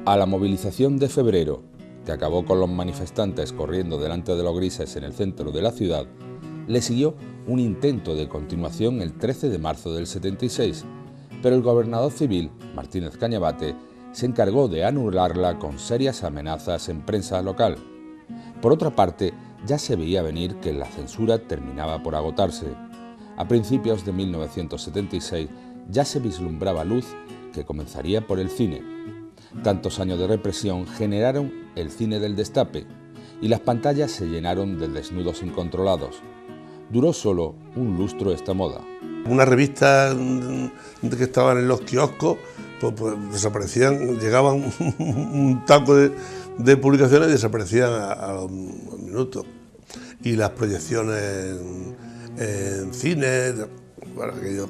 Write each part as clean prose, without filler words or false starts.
A la movilización de febrero, que acabó con los manifestantes corriendo delante de los grises en el centro de la ciudad, le siguió un intento de continuación el 13 de marzo del 76, pero el gobernador civil, Martínez Cañabate, se encargó de anularla con serias amenazas en prensa local. Por otra parte, ya se veía venir que la censura terminaba por agotarse. A principios de 1976 ya se vislumbraba luz que comenzaría por el cine. Tantos años de represión generaron el cine del destape y las pantallas se llenaron de desnudos incontrolados. Duró solo un lustro esta moda. Unas revistas que estaban en los kioscos pues desaparecían, llegaban un taco de publicaciones y desaparecían a los minutos. Y las proyecciones en cine, bueno, aquello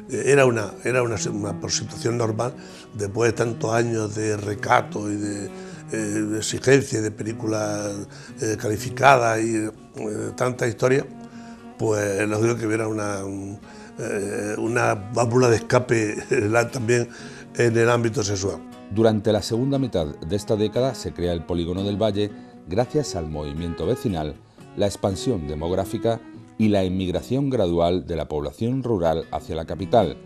era una situación normal después de tantos años de recato y de exigencia de películas calificadas y tantas historias, pues les digo que hubiera una válvula de escape también en el ámbito sexual. Durante la segunda mitad de esta década se crea el Polígono del Valle gracias al movimiento vecinal, la expansión demográfica y la inmigración gradual de la población rural hacia la capital,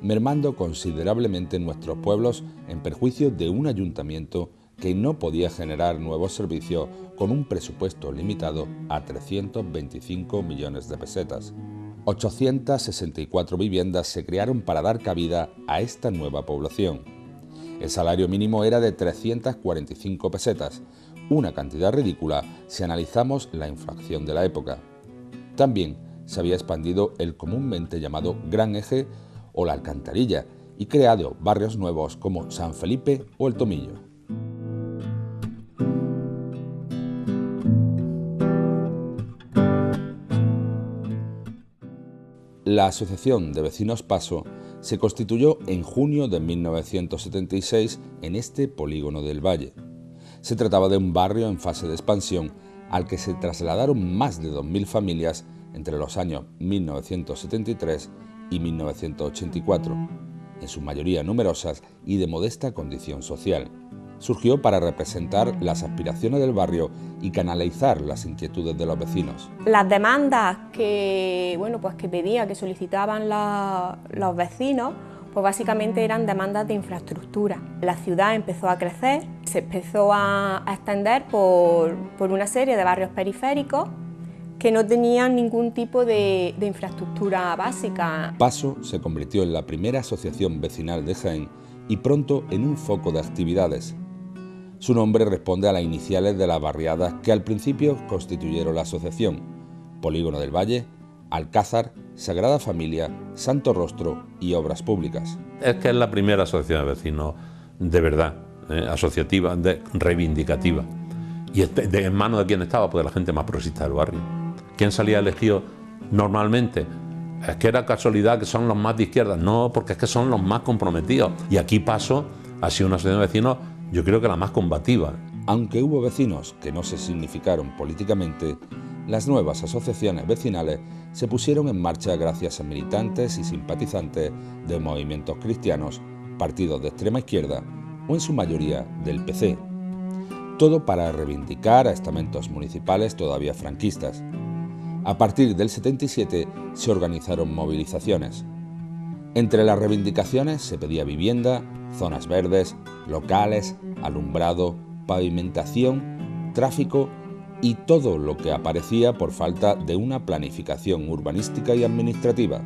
mermando considerablemente nuestros pueblos en perjuicio de un ayuntamiento que no podía generar nuevos servicios con un presupuesto limitado a 325 millones de pesetas. 864 viviendas se crearon para dar cabida a esta nueva población. El salario mínimo era de 345 pesetas, una cantidad ridícula si analizamos la inflación de la época. También se había expandido el comúnmente llamado Gran Eje o la Alcantarilla y creado barrios nuevos como San Felipe o El Tomillo. La Asociación de Vecinos Paso se constituyó en junio de 1976 en este Polígono del Valle. Se trataba de un barrio en fase de expansión al que se trasladaron más de 2.000 familias entre los años 1973 y 1984, en su mayoría numerosas y de modesta condición social. Surgió para representar las aspiraciones del barrio y canalizar las inquietudes de los vecinos. Las demandas que pedían, que solicitaban los vecinos, pues básicamente eran demandas de infraestructura. La ciudad empezó a crecer, se empezó a extender por una serie de barrios periféricos que no tenían ningún tipo de infraestructura básica. Paso se convirtió en la primera asociación vecinal de Jaén y pronto en un foco de actividades. Su nombre responde a las iniciales de las barriadas que al principio constituyeron la asociación: Polígono del Valle, Alcázar, Sagrada Familia, Santo Rostro y Obras Públicas. Es que es la primera asociación de vecinos de verdad, asociativa, reivindicativa. ¿Y en manos de quién estaba? Pues de la gente más progresista del barrio. ¿Quién salía elegido normalmente? Es que era casualidad que son los más de izquierda. No, porque es que son los más comprometidos. Y aquí Paso ha sido una asociación de vecinos, yo creo que la más combativa. Aunque hubo vecinos que no se significaron políticamente, las nuevas asociaciones vecinales se pusieron en marcha gracias a militantes y simpatizantes de movimientos cristianos, partidos de extrema izquierda o en su mayoría del PC. Todo para reivindicar a estamentos municipales todavía franquistas. A partir del 77 se organizaron movilizaciones. Entre las reivindicaciones se pedía vivienda, zonas verdes, locales, alumbrado, pavimentación, tráfico y todo lo que aparecía por falta de una planificación urbanística y administrativa.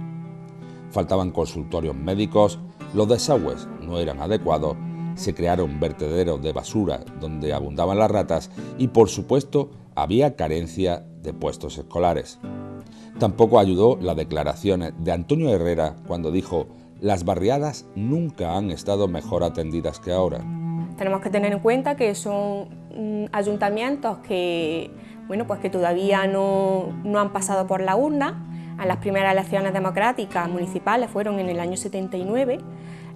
Faltaban consultorios médicos, los desagües no eran adecuados, se crearon vertederos de basura donde abundaban las ratas y, por supuesto, había carencia de puestos escolares. Tampoco ayudó las declaraciones de Antonio Herrera cuando dijo: las barriadas nunca han estado mejor atendidas que ahora. Tenemos que tener en cuenta que son ayuntamientos que todavía no han pasado por la urna. En las primeras elecciones democráticas municipales fueron en el año 79.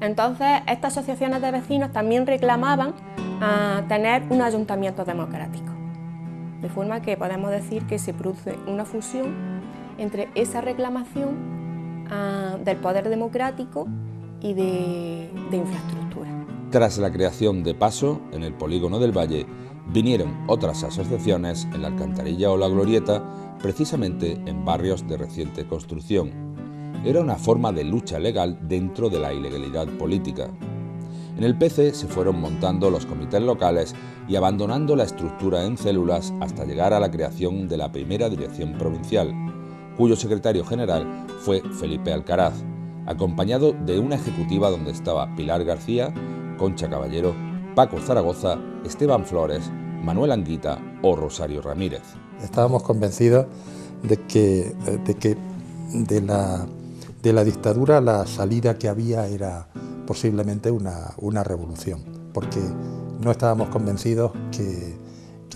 Entonces, estas asociaciones de vecinos también reclamaban tener un ayuntamiento democrático. De forma que podemos decir que se produce una fusión entre esa reclamación del poder democrático y de infraestructura. Tras la creación de Paso, en el polígono del Valle, vinieron otras asociaciones en la Alcantarilla o la Glorieta, precisamente en barrios de reciente construcción. Era una forma de lucha legal dentro de la ilegalidad política. En el PC se fueron montando los comités locales y abandonando la estructura en células hasta llegar a la creación de la primera dirección provincial, cuyo secretario general fue Felipe Alcaraz, acompañado de una ejecutiva donde estaba Pilar García, Concha Caballero, Paco Zaragoza, Esteban Flores, Manuel Anguita o Rosario Ramírez. Estábamos convencidos de que de la dictadura la salida que había era posiblemente una revolución, porque no estábamos convencidos que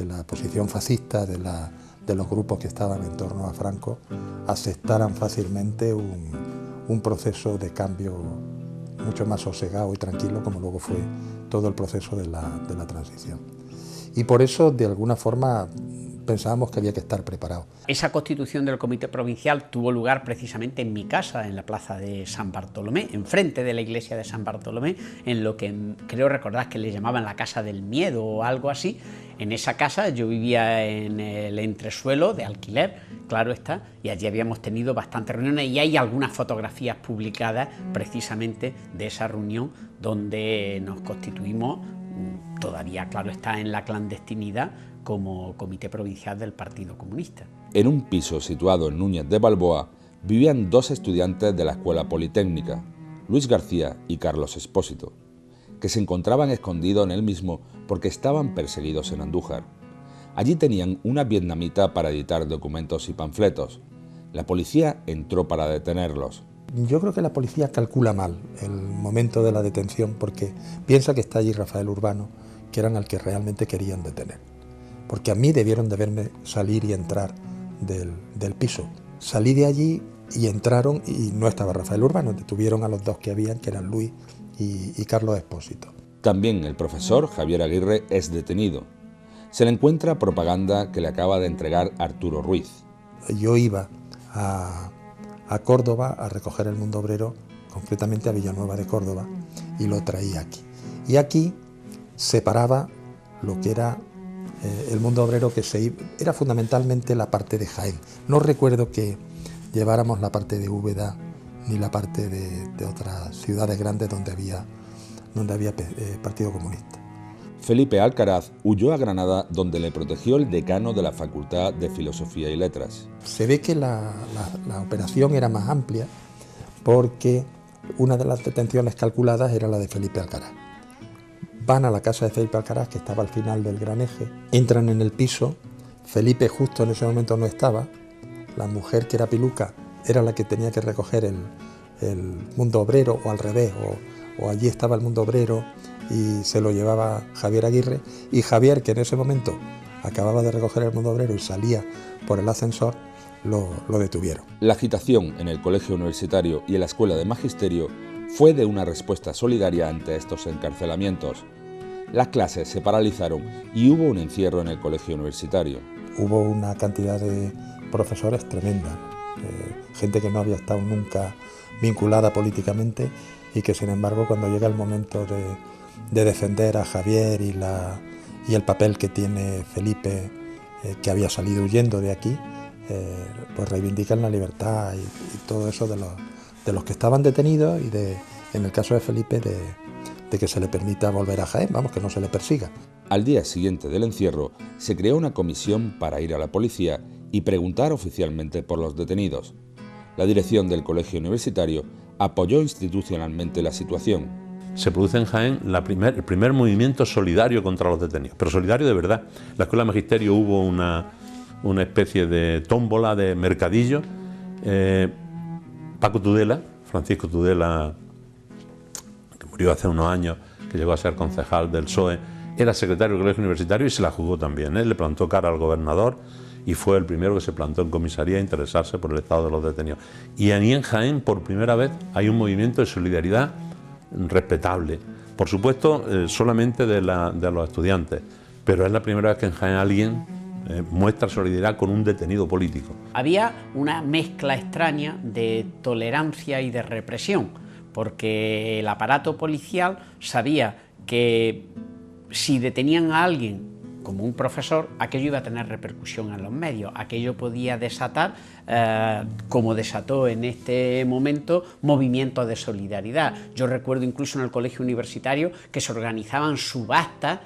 la posición fascista de los grupos que estaban en torno a Franco aceptaran fácilmente un proceso de cambio mucho más sosegado y tranquilo, como luego fue todo el proceso de la transición. Y por eso, de alguna forma, pensábamos que había que estar preparados. Esa constitución del Comité Provincial tuvo lugar precisamente en mi casa, en la plaza de San Bartolomé, enfrente de la iglesia de San Bartolomé, en lo que creo recordar que le llamaban la Casa del Miedo o algo así. En esa casa yo vivía en el entresuelo de alquiler, claro está, y allí habíamos tenido bastantes reuniones y hay algunas fotografías publicadas precisamente de esa reunión donde nos constituimos, todavía claro está, en la clandestinidad, como Comité Provincial del Partido Comunista. En un piso situado en Núñez de Balboa vivían dos estudiantes de la Escuela Politécnica, Luis García y Carlos Expósito, que se encontraban escondidos en el mismo porque estaban perseguidos en Andújar. Allí tenían una vietnamita para editar documentos y panfletos. La policía entró para detenerlos. Yo creo que la policía calcula mal el momento de la detención porque piensa que está allí Rafael Urbano, que eran al que realmente querían detener. Porque a mí debieron de verme salir y entrar del piso. Salí de allí y entraron y no estaba Rafael Urbano, detuvieron a los dos que habían, que eran Luis y Carlos Expósito. También el profesor Javier Aguirre es detenido. Se le encuentra propaganda que le acaba de entregar Arturo Ruiz. Yo iba a Córdoba a recoger el Mundo Obrero, concretamente a Villanueva de Córdoba, y lo traía aquí. Y aquí separaba lo que era el Mundo Obrero, que era fundamentalmente la parte de Jaén. No recuerdo que lleváramos la parte de Úbeda ni la parte de otras ciudades grandes donde había Partido Comunista. Felipe Alcaraz huyó a Granada, donde le protegió el decano de la Facultad de Filosofía y Letras. Se ve que la operación era más amplia porque una de las detenciones calculadas era la de Felipe Alcaraz. Van a la casa de Felipe Alcaraz, que estaba al final del gran eje, entran en el piso, Felipe justo en ese momento no estaba, la mujer que era Piluca era la que tenía que recoger el Mundo Obrero, o al revés, o allí estaba el Mundo Obrero y se lo llevaba Javier Aguirre, y Javier, que en ese momento acababa de recoger el Mundo Obrero y salía por el ascensor, lo detuvieron. La agitación en el colegio universitario y en la escuela de magisterio fue de una respuesta solidaria ante estos encarcelamientos. Las clases se paralizaron y hubo un encierro en el colegio universitario. Hubo una cantidad de profesores tremenda, gente que no había estado nunca vinculada políticamente y que sin embargo cuando llega el momento de defender a Javier y el papel que tiene Felipe, que había salido huyendo de aquí, pues reivindican la libertad y todo eso de los que estaban detenidos y en el caso de Felipe de que se le permita volver a Jaén, vamos, que no se le persiga. Al día siguiente del encierro se creó una comisión para ir a la policía y preguntar oficialmente por los detenidos. La dirección del colegio universitario apoyó institucionalmente la situación. Se produce en Jaén el primer movimiento solidario contra los detenidos, pero solidario de verdad. En la escuela de magisterio hubo una especie de tómbola, de mercadillo. Paco Tudela, Francisco Tudela, que murió hace unos años, que llegó a ser concejal del PSOE, era secretario del colegio universitario y se la jugó también. Le plantó cara al gobernador y fue el primero que se plantó en comisaría a interesarse por el estado de los detenidos. Y ahí en Jaén, por primera vez, hay un movimiento de solidaridad respetable. Por supuesto, solamente de los estudiantes, pero es la primera vez que en Jaén alguien muestra solidaridad con un detenido político. Había una mezcla extraña de tolerancia y de represión, porque el aparato policial sabía que si detenían a alguien como un profesor, aquello iba a tener repercusión en los medios, aquello podía desatar, como desató en este momento, movimientos de solidaridad. Yo recuerdo incluso en el colegio universitario que se organizaban subastas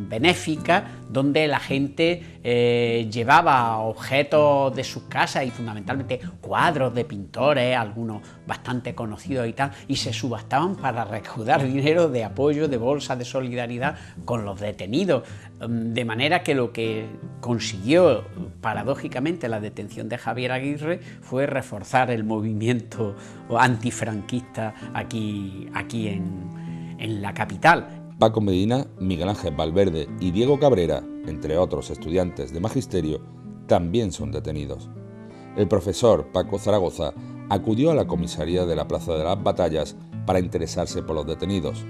benéficas donde la gente llevaba objetos de sus casas y fundamentalmente cuadros de pintores, algunos bastante conocidos y tal, y se subastaban para recaudar dinero de apoyo, de bolsas de solidaridad con los detenidos, de manera que lo que consiguió paradójicamente la detención de Javier Aguirre fue reforzar el movimiento antifranquista aquí en la capital. Paco Medina, Miguel Ángel Valverde y Diego Cabrera, entre otros estudiantes de magisterio, también son detenidos. El profesor Paco Zaragoza acudió a la comisaría de la Plaza de las Batallas para interesarse por los detenidos.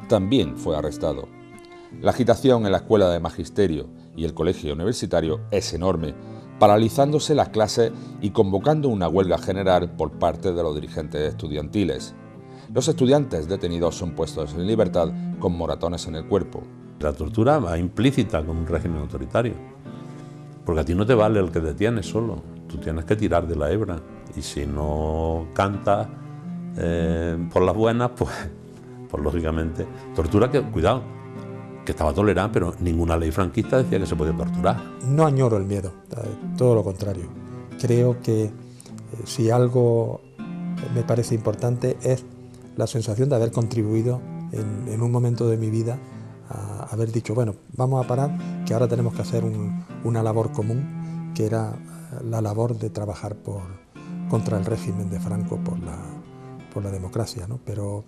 También fue arrestado. La agitación en la escuela de magisterio y el colegio universitario es enorme, paralizándose las clases y convocando una huelga general por parte de los dirigentes estudiantiles. Los estudiantes detenidos son puestos en libertad con moratones en el cuerpo. La tortura va implícita con un régimen autoritario, porque a ti no te vale el que detienes solo, tú tienes que tirar de la hebra, y si no cantas por las buenas, pues lógicamente, tortura que, cuidado, que estaba tolerada, pero ninguna ley franquista decía que se podía torturar. No añoro el miedo, todo lo contrario. Creo que si algo me parece importante es la sensación de haber contribuido en un momento de mi vida a haber dicho, bueno, vamos a parar, que ahora tenemos que hacer una labor común, que era la labor de trabajar contra el régimen de Franco, por la democracia, ¿no? Pero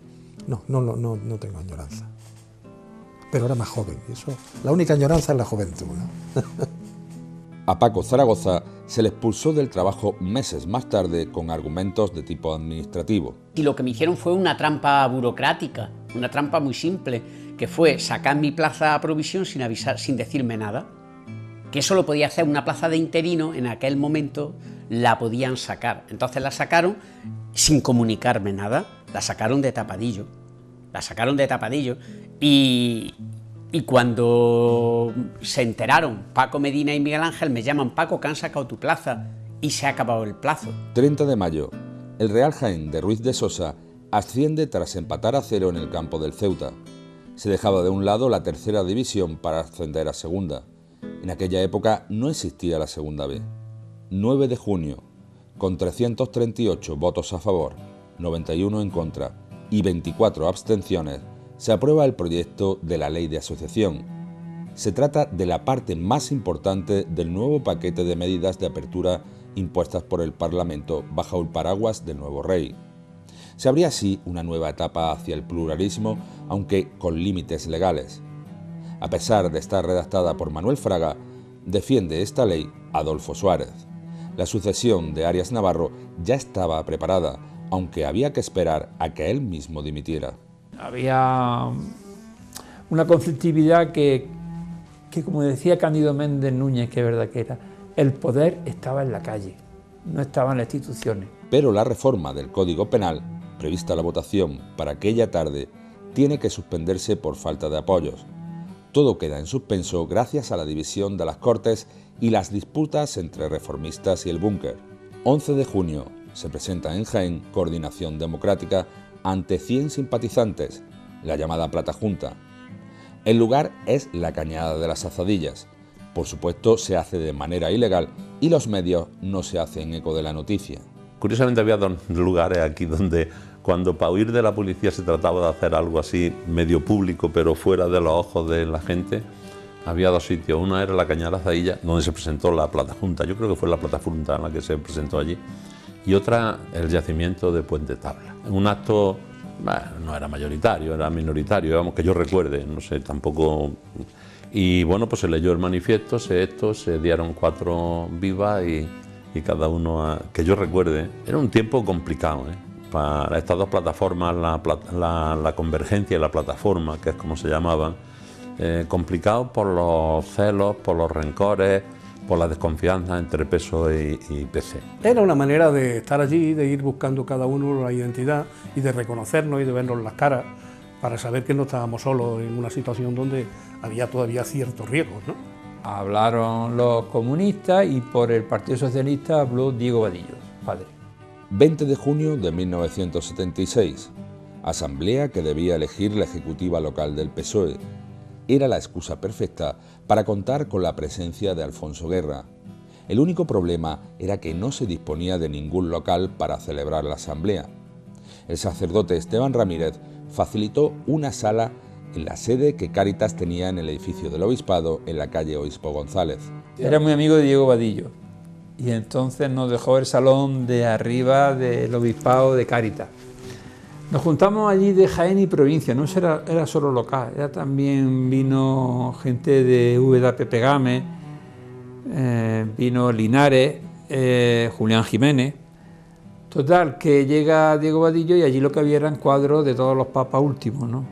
no tengo añoranza. Pero era más joven, y eso, la única añoranza es la juventud, ¿no? A Paco Zaragoza se le expulsó del trabajo meses más tarde con argumentos de tipo administrativo. Y lo que me hicieron fue una trampa burocrática, una trampa muy simple, que fue sacar mi plaza a provisión sin avisar, sin decirme nada. Que eso lo podía hacer una plaza de interino, en aquel momento la podían sacar. Entonces la sacaron sin comunicarme nada, la sacaron de tapadillo. Y cuando se enteraron, Paco Medina y Miguel Ángel me llaman: Paco, que han sacado tu plaza, y se ha acabado el plazo. 30 de mayo, el Real Jaén de Ruiz de Sosa asciende tras empatar a 0 en el campo del Ceuta. Se dejaba de un lado la tercera división para ascender a segunda. En aquella época no existía la segunda B. 9 de junio, con 338 votos a favor, 91 en contra y 24 abstenciones, se aprueba el proyecto de la Ley de Asociación. Se trata de la parte más importante del nuevo paquete de medidas de apertura impuestas por el Parlamento bajo el paraguas del nuevo rey. Se abría así una nueva etapa hacia el pluralismo, aunque con límites legales. A pesar de estar redactada por Manuel Fraga, defiende esta ley Adolfo Suárez. La sucesión de Arias Navarro ya estaba preparada, aunque había que esperar a que él mismo dimitiera. Había una conflictividad que, como decía Cándido Méndez Núñez, que es verdad que era, el poder estaba en la calle, no estaba en las instituciones. Pero la reforma del Código Penal, prevista la votación para aquella tarde, tiene que suspenderse por falta de apoyos. Todo queda en suspenso gracias a la división de las Cortes y las disputas entre reformistas y el búnker. 11 de junio se presenta en Jaén Coordinación Democrática ante 100 simpatizantes, la llamada Plata Junta. El lugar es la Cañada de las Azadillas. Por supuesto, se hace de manera ilegal y los medios no se hacen eco de la noticia. Curiosamente había dos lugares aquí donde, cuando para huir de la policía se trataba de hacer algo así medio público pero fuera de los ojos de la gente, había dos sitios. Una era la Cañada de las Azadillas, donde se presentó la Plata Junta, yo creo que fue la Plata Junta la que se presentó allí, y otra el yacimiento de Puente Tabla. Un acto, bueno, no era mayoritario, era minoritario, digamos, que yo recuerde, no sé, tampoco. Y bueno, pues se leyó el manifiesto, se dieron 4 vivas y cada uno, que yo recuerde, era un tiempo complicado, para estas dos plataformas, la Convergencia y la Plataforma, que es como se llamaban, complicado por los celos, por los rencores, por la desconfianza entre PSOE y PC. Era una manera de estar allí, de ir buscando cada uno la identidad y de reconocernos y de vernos las caras, para saber que no estábamos solos en una situación donde había todavía ciertos riesgos, ¿no? Hablaron los comunistas y por el Partido Socialista habló Diego Vadillo, padre. 20 de junio de 1976, asamblea que debía elegir la ejecutiva local del PSOE. Era la excusa perfecta para contar con la presencia de Alfonso Guerra. El único problema era que no se disponía de ningún local para celebrar la asamblea. El sacerdote Esteban Ramírez facilitó una sala en la sede que Cáritas tenía en el edificio del obispado en la calle Obispo González. Era muy amigo de Diego Vadillo y entonces nos dejó el salón de arriba del obispado de Cáritas. Nos juntamos allí de Jaén y provincia, no era solo local, también vino gente de Úbeda, Pepe Gámez, vino Linares, Julián Jiménez. Total, que llega Diego Vadillo y allí lo que había eran cuadros de todos los papas últimos, ¿no?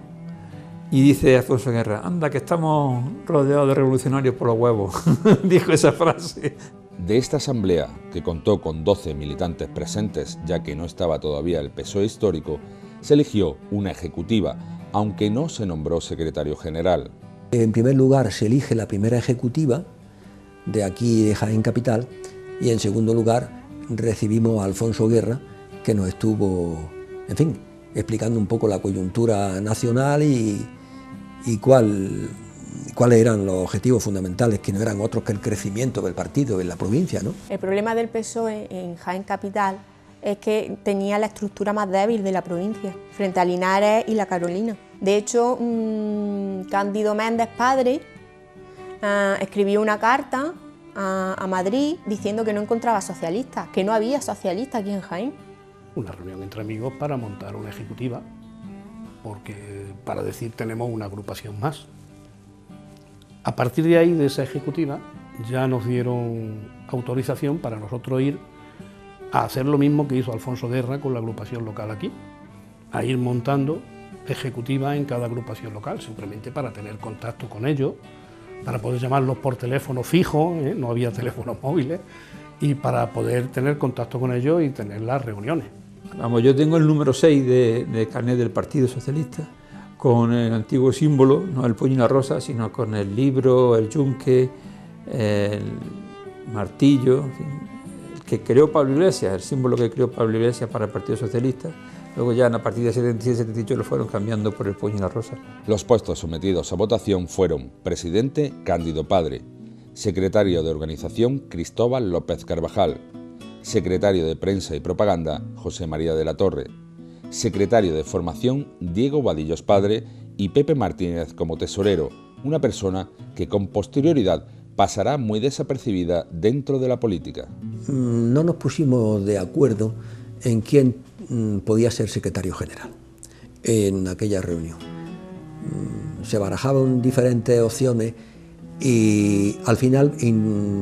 Y dice Alfonso Guerra, anda que estamos rodeados de revolucionarios por los huevos, dijo esa frase. De esta asamblea, que contó con 12 militantes presentes, ya que no estaba todavía el PSOE histórico, se eligió una ejecutiva, aunque no se nombró secretario general. En primer lugar se elige la primera ejecutiva de aquí de Jaén Capital y en segundo lugar recibimos a Alfonso Guerra, que nos estuvo, en fin, explicando un poco la coyuntura nacional y cuáles eran los objetivos fundamentales, que no eran otros que el crecimiento del partido en la provincia, ¿no? El problema del PSOE en Jaén Capital es que tenía la estructura más débil de la provincia, frente a Linares y La Carolina. De hecho, Cándido Méndez, padre, escribió una carta a Madrid diciendo que no encontraba socialistas, que no había socialistas aquí en Jaén. Una reunión entre amigos para montar una ejecutiva, porque para decir tenemos una agrupación más. A partir de ahí, de esa ejecutiva, ya nos dieron autorización para nosotros ir a hacer lo mismo que hizo Alfonso Guerra con la agrupación local aquí, a ir montando ejecutivas en cada agrupación local, simplemente para tener contacto con ellos, para poder llamarlos por teléfono fijo, no había teléfonos móviles, y para poder tener contacto con ellos y tener las reuniones. Vamos, yo tengo el número 6 de carnet del Partido Socialista, con el antiguo símbolo, no el puño y la rosa, sino con el libro, el yunque, el martillo, en fin, el que creó Pablo Iglesias, el símbolo que creó Pablo Iglesias para el Partido Socialista. Luego ya a partir de 77-78 lo fueron cambiando por el puño y la rosa. Los puestos sometidos a votación fueron presidente Cándido Padre, secretario de organización Cristóbal López Carvajal, secretario de prensa y propaganda José María de la Torre, secretario de formación Diego Vadillos Padre y Pepe Martínez como tesorero, una persona que con posterioridad pasará muy desapercibida dentro de la política. No nos pusimos de acuerdo en quién podía ser secretario general en aquella reunión. Se barajaban diferentes opciones y al final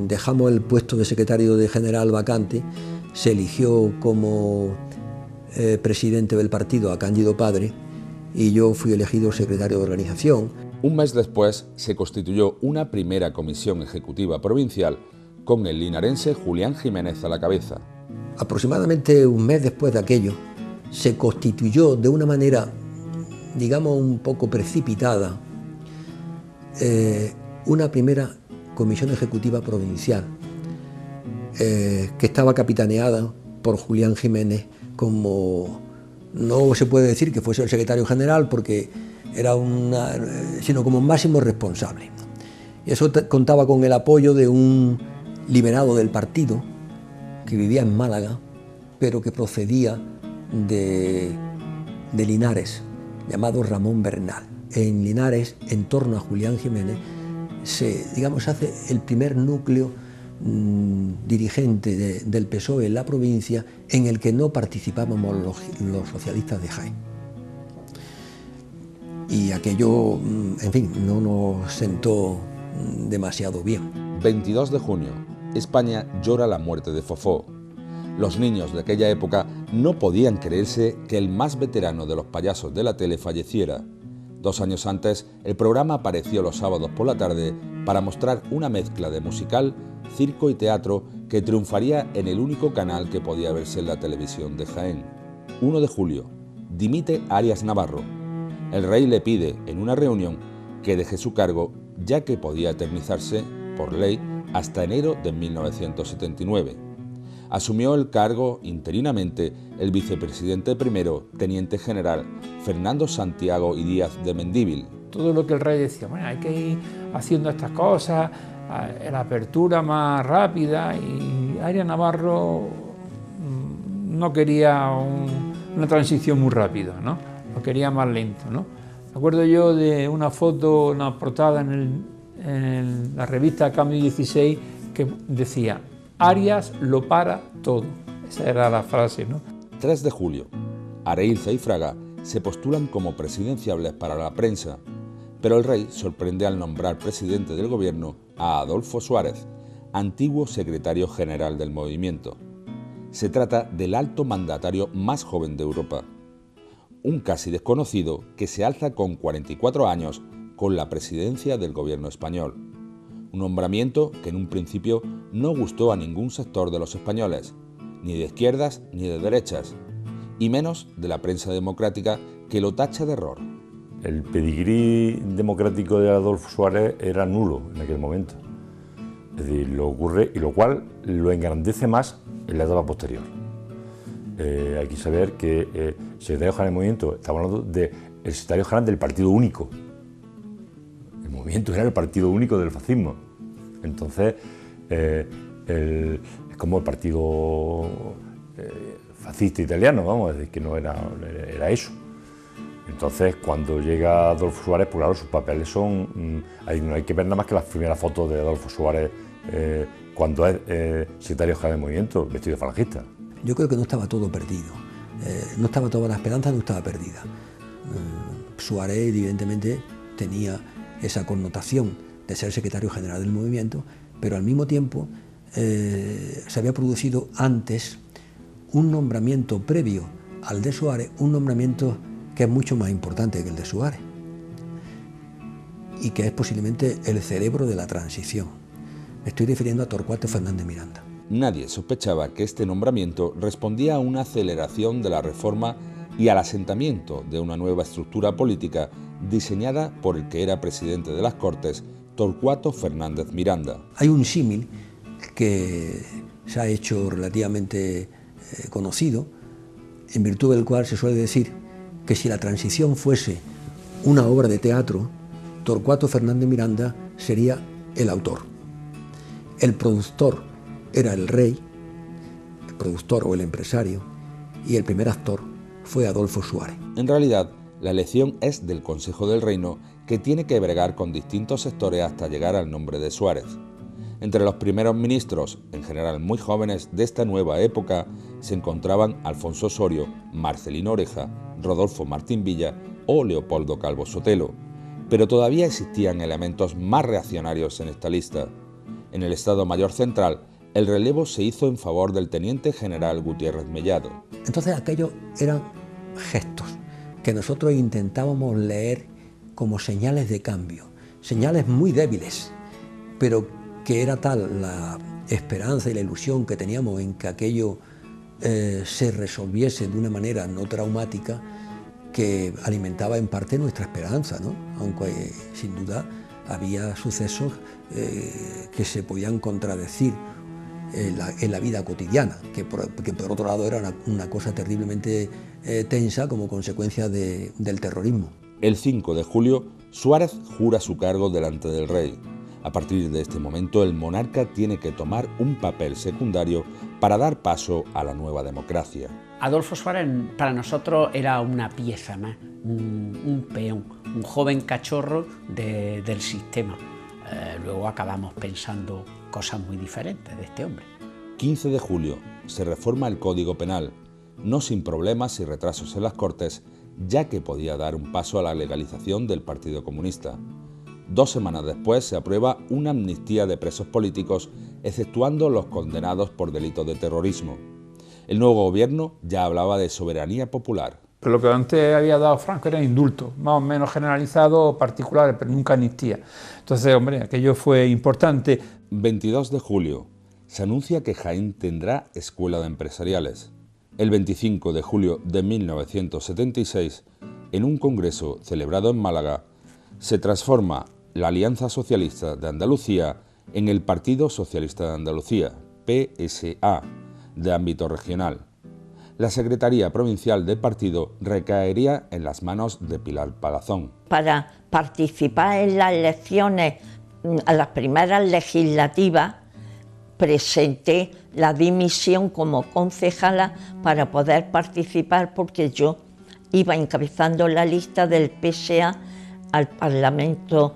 dejamos el puesto de secretario de general vacante. Se eligió como presidente del partido a Cándido Padre y yo fui elegido secretario de organización. Un mes después se constituyó una primera comisión ejecutiva provincial con el linarense Julián Jiménez a la cabeza. Aproximadamente un mes después de aquello se constituyó de una manera, digamos, un poco precipitada, una primera comisión ejecutiva provincial que estaba capitaneada por Julián Jiménez como, no se puede decir que fuese el secretario general porque era sino como máximo responsable. Y eso contaba con el apoyo de un liberado del partido que vivía en Málaga, pero que procedía de Linares, llamado Ramón Bernal. En Linares, en torno a Julián Jiménez, se hace el primer núcleo dirigente del PSOE en la provincia en el que no participábamos los socialistas de Jaén. Y aquello, en fin, no nos sentó demasiado bien. 22 de junio, España llora la muerte de Fofó. Los niños de aquella época no podían creerse que el más veterano de los payasos de la tele falleciera. 2 años antes, el programa apareció los sábados por la tarde para mostrar una mezcla de musical, circo y teatro que triunfaría en el único canal que podía verse en la televisión de Jaén. 1 de julio, dimite Arias Navarro. El rey le pide en una reunión que deje su cargo, ya que podía eternizarse, por ley, hasta enero de 1979. Asumió el cargo interinamente el vicepresidente primero, teniente general Fernando Santiago y Díaz de Mendívil. Todo lo que el rey decía, bueno, hay que ir haciendo estas cosas, la apertura más rápida, y Arias Navarro no quería una transición muy rápida, ¿no? Lo quería más lento, ¿no? Me acuerdo yo de una foto, una portada en la revista Cambio 16 que decía: Arias lo para todo. Esa era la frase, ¿no? 3 de julio. Areilza y Fraga se postulan como presidenciables para la prensa, pero el rey sorprende al nombrar presidente del gobierno a Adolfo Suárez, antiguo secretario general del movimiento. Se trata del alto mandatario más joven de Europa, un casi desconocido que se alza con 44 años con la presidencia del gobierno español. Un nombramiento que en un principio no gustó a ningún sector de los españoles, ni de izquierdas ni de derechas, y menos de la prensa democrática, que lo tacha de error. El pedigrí democrático de Adolfo Suárez era nulo en aquel momento. Es decir, lo ocurre, y lo cual lo engrandece más en la etapa posterior. Hay que saber que el secretario general del movimiento, estamos hablando del secretario general del Partido Único. El movimiento era el Partido Único del fascismo. Entonces, es como el partido fascista italiano, vamos a decir, que no era eso. Entonces, cuando llega Adolfo Suárez, pues claro, sus papeles son... no hay que ver nada más que las primeras fotos de Adolfo Suárez cuando es secretario general del movimiento, vestido de falangista. Yo creo que no estaba todo perdido, no estaba toda la esperanza, no estaba perdida. Suárez, evidentemente, tenía esa connotación de ser secretario general del movimiento, pero al mismo tiempo se había producido antes un nombramiento previo al de Suárez, un nombramiento que es mucho más importante que el de Suárez y que es posiblemente el cerebro de la transición. Me estoy refiriendo a Torcuato Fernández Miranda. Nadie sospechaba que este nombramiento respondía a una aceleración de la reforma y al asentamiento de una nueva estructura política diseñada por el que era presidente de las Cortes, Torcuato Fernández Miranda. Hay un símil que se ha hecho relativamente conocido, en virtud del cual se suele decir que si la transición fuese una obra de teatro, Torcuato Fernández Miranda sería el autor. El productor era el rey, el productor o el empresario, y el primer actor fue Adolfo Suárez. En realidad, la elección es del Consejo del Reino, que tiene que bregar con distintos sectores hasta llegar al nombre de Suárez. Entre los primeros ministros, en general muy jóvenes de esta nueva época, se encontraban Alfonso Osorio, Marcelino Oreja, Rodolfo Martín Villa o Leopoldo Calvo Sotelo, pero todavía existían elementos más reaccionarios en esta lista. En el Estado Mayor Central, el relevo se hizo en favor del teniente general Gutiérrez Mellado. Entonces aquellos eran gestos que nosotros intentábamos leer como señales de cambio, señales muy débiles, pero que era tal la esperanza y la ilusión que teníamos en que aquello se resolviese de una manera no traumática, que alimentaba en parte nuestra esperanza, ¿no? Aunque sin duda había sucesos que se podían contradecir en la vida cotidiana, que por otro lado era una cosa terriblemente tensa como consecuencia del terrorismo. El 5 de julio, Suárez jura su cargo delante del rey. A partir de este momento, el monarca tiene que tomar un papel secundario para dar paso a la nueva democracia. Adolfo Suárez para nosotros era una pieza más, un peón, un joven cachorro del sistema. Luego acabamos pensando cosas muy diferentes de este hombre. 15 de julio, se reforma el Código Penal, no sin problemas y retrasos en las Cortes, ya que podía dar un paso a la legalización del Partido Comunista. 2 semanas después se aprueba una amnistía de presos políticos, exceptuando los condenados por delitos de terrorismo. El nuevo gobierno ya hablaba de soberanía popular. Lo que antes había dado Franco era indultos, más o menos generalizados, particulares, pero nunca amnistía. Entonces, hombre, aquello fue importante. 22 de julio, se anuncia que Jaén tendrá escuela de empresariales. El 25 de julio de 1976, en un congreso celebrado en Málaga, se transforma la Alianza Socialista de Andalucía en el Partido Socialista de Andalucía, PSA, de ámbito regional. La Secretaría Provincial del partido recaería en las manos de Pilar Palazón. Para participar en las elecciones, a las primeras legislativas, presenté la dimisión como concejala para poder participar, porque yo iba encabezando la lista del PSA al Parlamento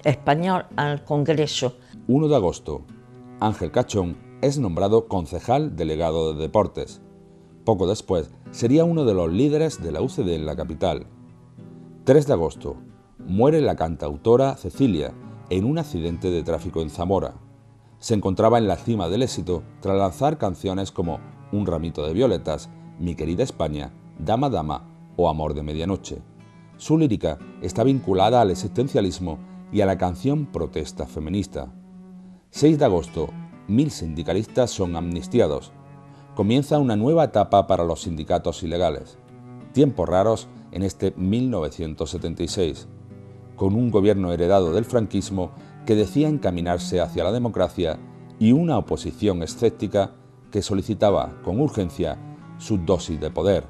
Español, al Congreso. 1 de agosto, Ángel Cachón es nombrado concejal delegado de Deportes. Poco después sería uno de los líderes de la UCD en la capital. 3 de agosto, muere la cantautora Cecilia en un accidente de tráfico en Zamora. Se encontraba en la cima del éxito tras lanzar canciones como Un ramito de violetas, Mi querida España, Dama Dama o Amor de medianoche. Su lírica está vinculada al existencialismo y a la canción protesta feminista. 6 de agosto, 1000 sindicalistas son amnistiados. Comienza una nueva etapa para los sindicatos ilegales. Tiempos raros en este 1976, con un gobierno heredado del franquismo que decía encaminarse hacia la democracia y una oposición escéptica que solicitaba con urgencia su dosis de poder,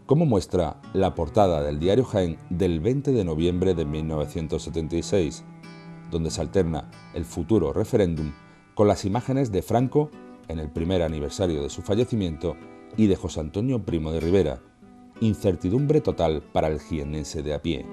como muestra la portada del diario Jaén del 20 de noviembre de 1976, donde se alterna el futuro referéndum con las imágenes de Franco en el primer aniversario de su fallecimiento y de José Antonio Primo de Rivera. Incertidumbre total para el jiennense de a pie.